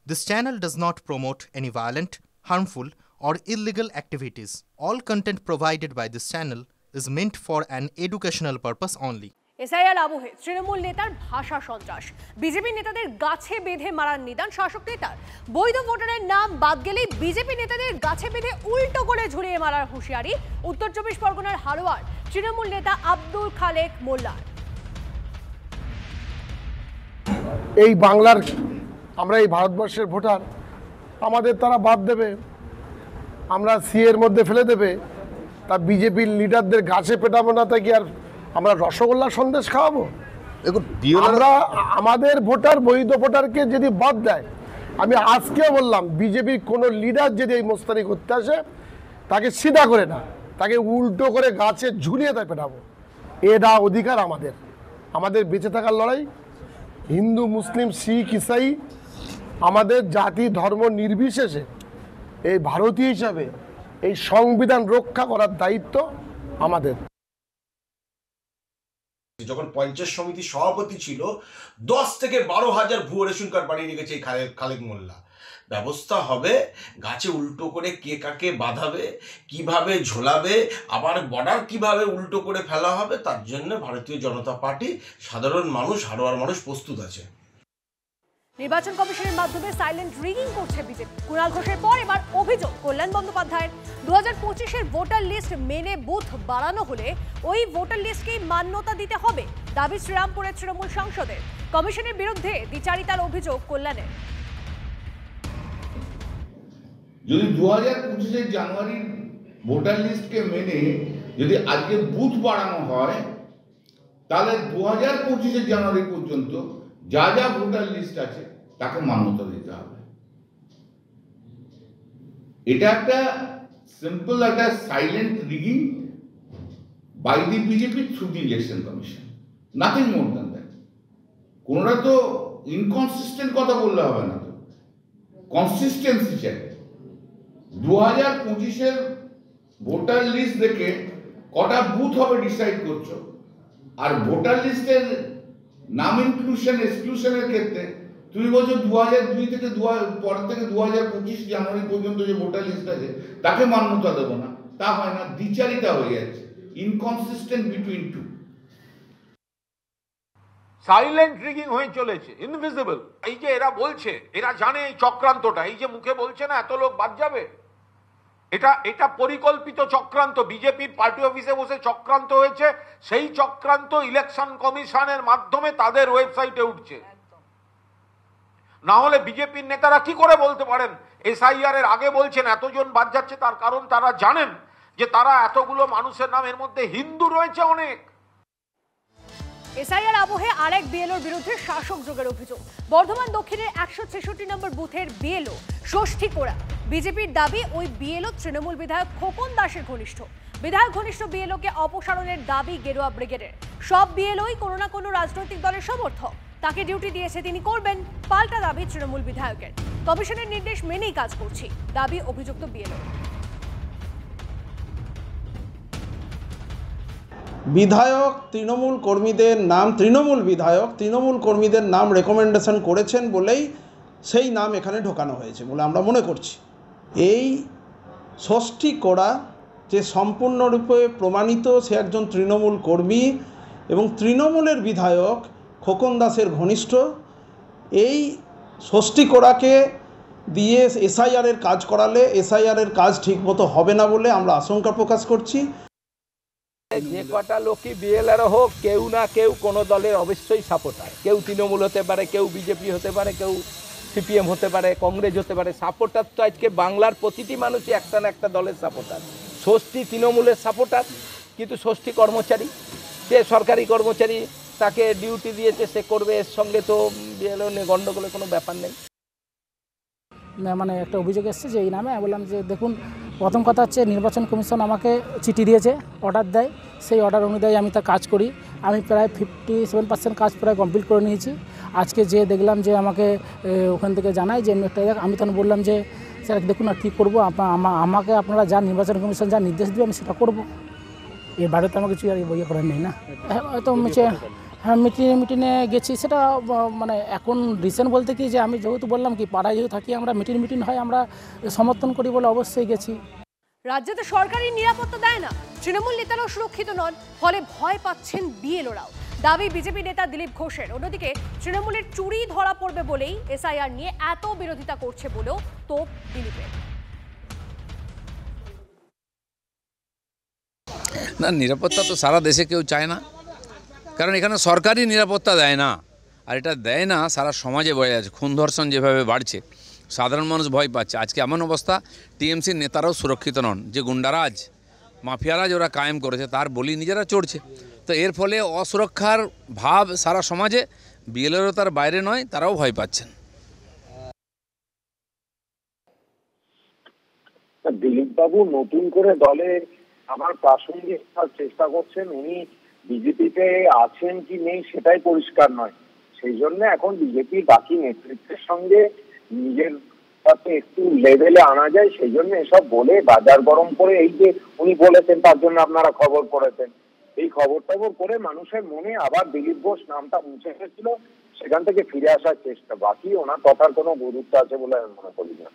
This channel does not promote any violent, harmful, or illegal activities. All content provided by this channel is meant for an educational purpose only. SIR আবহে তৃণমূল নেতার ভাষা সন্ত্রাস, BJP নেতাদের গাছে বেঁধে মারার নিদান শাসক নেতার। বৈধ ভোটারের নাম বাদ গেলেই বিজেপি নেতাদের গাছে বেঁধে উল্টো করে ঝুলিয়ে মারার হুঁশিয়ারি উত্তর 24 পরগনার হারোয়ার তৃণমূল নেতা আব্দুল খালেক মোল্লার। এই বাংলার আমরা এই ভারতবর্ষের ভোটার, আমাদের তারা বাদ দেবে, আমরা সিএর মধ্যে ফেলে দেবে, তা বিজেপির লিডারদের গাছে পেটাবো না, তাই কি আর আমরা রসগোল্লা সন্দেশ খাওয়াবো? আমরা আমাদের ভোটার, বৈধ ভোটারকে যদি বাদ দেয়, আমি আজকেও বললাম বিজেপির কোনো লিডার যদি এই মোস্তানি করতে আসে তাকে সিধা করে না, তাকে উল্টো করে গাছে ঝুলিয়ে তাই পেটাবো। এটা অধিকার আমাদের, আমাদের বেঁচে থাকার লড়াই। হিন্দু, মুসলিম, শিখ, ইসাই, আমাদের জাতি ধর্ম নির্বিশেষে এই ভারতীয় হিসাবে এই সংবিধান রক্ষা করার দায়িত্ব আমাদের। যখন পঞ্চায়েত সমিতির সভাপতি ছিল 10 থেকে 12,000 ভুয়ো রেশন কার্ড বানিয়ে রেখেছে এই খালেক মোল্লা। ব্যবস্থা হবে, গাছে উল্টো করে কে কাকে বাঁধাবে, কিভাবে ঝোলাবে, আবার বর্ডার কিভাবে উল্টো করে ফেলা হবে, তার জন্য ভারতীয় জনতা পার্টি, সাধারণ মানুষ, হারোয়ার মানুষ প্রস্তুত আছে। নির্বাচন কমিশনের মাধ্যমে সাইলেন্ট রিগিং করছে বিজেপি। কুণাল ঘোষের পর এবার অভিযোগ কল্যাণ বন্দ্যোপাধ্যায়ের। 2025-এর ভোটার লিস্ট মেনে বুথ বাড়ানো হলে ওই ভোটার লিস্টকেই মান্যতা দিতে হবে, দাবি শ্রীরামপুরের তৃণমূল সাংসদের। কমিশনের বিরুদ্ধে দ্বিচারিতার অভিযোগ কল্যাণের। যদি 2025-এর জানুয়ারির ভোটার লিস্টকে মেনে যদি আজকে বুথ বাড়ানো হয়, তাহলে 2025-এর জানুয়ারি পর্যন্ত যা যা ভোটার লিস্ট আছে তাকে মান্যতা দিতে হবে। এটা একটা সিম্পল একটা silent rigging by the BJP through the election commission, nothing more than that. কোনটা তো ইনকনসিস্টেন্ট কথা বললে হবে না, তো কনসিস্টেন্সি চাই। 2025-এর ভোটার লিস্ট দেখে কটা বুথ হবে ডিসাইড করছো, আর ভোটার লিস্টের নাম ইনক্লুশন এক্সক্লুশনের ক্ষেত্রে তুমি বলছো 2002 থেকে পর থেকে 2025 জানুয়ারি পর্যন্ত যে ভোটার লিস্ট আছে তাকে মান্যতা দেবো না, তা হয় না, দ্বিচারিতা হয়ে যাচ্ছে, inconsistent between two. Silent rigging হয়ে চলেছে, ইনভিজিবল। এই যে এরা বলছে, এরা জানে এই চক্রান্তটা, এই যে মুখে বলছে না এত লোক বাদ যাবে, এটা পরিকল্পিত চক্রান্ত। বিজেপির পার্টি অফিসে বসে চক্রান্ত হয়েছে, সেই চক্রান্ত ইলেকশন কমিশনের মাধ্যমে তাদের ওয়েবসাইটে উঠছে। না হলে বিজেপির নেতারা কি করে বলতে পারেন এসআইআর এর আগে বলছেন এতজন বাদ যাচ্ছে? তার কারণ তারা জানেন যে তারা এতগুলো মানুষের নামের মধ্যে হিন্দু রয়েছে অনেক। এসআইআর আবহে আরেক বিএলওর বিরুদ্ধে শাসক যোগের অভিযোগ। বর্ধমান দক্ষিণের 166 নম্বর বুথের বিএলও ষষ্ঠী কোড়া। বিজেপির দাবি ওই বিএলও তৃণমূল বিধায়ক খোকন দাসের ঘনিষ্ঠ। বিধায়ক ঘনিষ্ঠ বিএলওকে অপসারণের দাবি গেরুয়া ব্রিগেডের। সব বিএলওই কোনো না কোনো রাজনৈতিক দলের সমর্থক, তাকে ডিউটি দিয়েছে তিনি করবেন, পাল্টা দাবি তৃণমূল বিধায়কের। কমিশনের নির্দেশ মেনেই কাজ করছি, দাবি অভিযুক্ত বিএলও। বিধায়ক তৃণমূল কর্মীদের নাম, তৃণমূল কর্মীদের নাম রেকমেন্ডেশন করেছেন বলেই সেই নাম এখানে ঢোকানো হয়েছে বলে আমরা মনে করছি। এই ষষ্ঠী কোড়া যে সম্পূর্ণরূপে প্রমাণিত সে একজন তৃণমূল কর্মী এবং তৃণমূলের বিধায়ক খোকন দাসের ঘনিষ্ঠ, এই ষষ্ঠী কোড়াকে দিয়ে এসআইআরের কাজ করালে এসআইআরের কাজ ঠিকমতো হবে না বলে আমরা আশঙ্কা প্রকাশ করছি। যে কটা লোকই বিএলআর হোক, কেউ না কেউ কোনো দলের অবশ্যই সাপোর্টার। কেউ তৃণমূল হতে পারে, কেউ বিজেপি হতে পারে, কেউ সিপিএম হতে পারে, কংগ্রেস হতে পারে। সাপোর্টার তো আজকে বাংলার প্রতিটি মানুষই একটা না একটা দলের সাপোর্টার। ষষ্ঠী তৃণমূলের সাপোর্টার, কিন্তু ষষ্ঠী কর্মচারী, সে সরকারি কর্মচারী, তাকে ডিউটি দিয়েছে, সে করবে, এর সঙ্গে তো বিএলও নিয়ে গণ্ডগোলের কোনো ব্যাপার নেই। মানে একটা অভিযোগ এসেছে যে এই নামে, আমি বললাম যে দেখুন, প্রথম কথা হচ্ছে নির্বাচন কমিশন আমাকে চিঠি দিয়েছে, অর্ডার দেয়, সেই অর্ডার অনুযায়ী আমি তা কাজ করি। আমি প্রায় 57% কাজ প্রায় কমপ্লিট করে নিয়েছি। আজকে যে দেখলাম যে আমাকে ওখান থেকে জানায় যে একটা, আমি তখন বললাম যে স্যার দেখুন আর কী করবো, আমাকে আপনারা যা নির্বাচন কমিশন যা নির্দেশ দেবে আমি সেটা করবো, এর বাইরে তো আমার কিছু আর ইয়ে করার নেই না। হয়তো হ্যাঁ, মিটিংয়ে গেছি। সেটা মানে এখন রিসেন্ট বলতে কি, যে আমি যেহেতু বললাম কি পাড়ায় যেহেতু থাকি আমরা, মিটিং হয় আমরা সমর্থন করি বলে অবশ্যই গেছি। রাজ্যে তো সরকারি নিরাপত্তা দেয় না, তৃণমূল নেতারাও সুরক্ষিত নন, ফলে ভয় পাচ্ছেন বিএলওরাও। দাবি বিজেপি নেতা দিলীপ ঘোষের। অন্যদিকে তৃণমূলের চুরি ধরা পড়বে বলেই এসআইআর নিয়ে এত বিরোধিতা করছে বলেও তোপ দিলীপের। না, নিরাপত্তা তো সারা দেশে কেউ চায় না, কারণ এখানে সরকারি নিরাপত্তা দেয় না। আর এটা দেয় না, সারা সমাজে বয়ে আছে। খুন ধর্ষণ যেভাবে বাড়ছে, সাধারণ মানুষ ভয় পাচ্ছে। আজকে এমন অবস্থা, টিএমসির নেতারাও সুরক্ষিত নন। যে গুন্ডারাজ, মাফিয়ারাজ ওরা কায়েম করেছে, তার বলি নিজেরা চড়ছে। তো এর ফলে অসুরক্ষার ভাব সারা সমাজে, বিএলওরও তার বাইরে নয়, তারাও ভয় পাচ্ছেন। দিলীপবাবু নতুন করে দলে আবার প্রাসঙ্গিক চেষ্টা করছেন। উনি বিজেপিতে আছেন কি নেই সেটাই পরিষ্কার নয়। সেই জন্য এখন বিজেপি বাকি নেতৃত্বের সঙ্গে নিজের সাথে একটু লেভেলে আনা যায়, সেই জন্য এসব বলে বাজার গরম করে, এই যে উনি বলেছেন তার জন্য আপনারা খবর করেছেন, এই খবর করে মানুষের মনে আবার দিলীপ ঘোষ নামটা মুছে গেছিল, সেখান থেকে ফিরে আসার চেষ্টা। বাকি ওনার কথার কোনো গুরুত্ব আছে বলে আমি মনে করি না।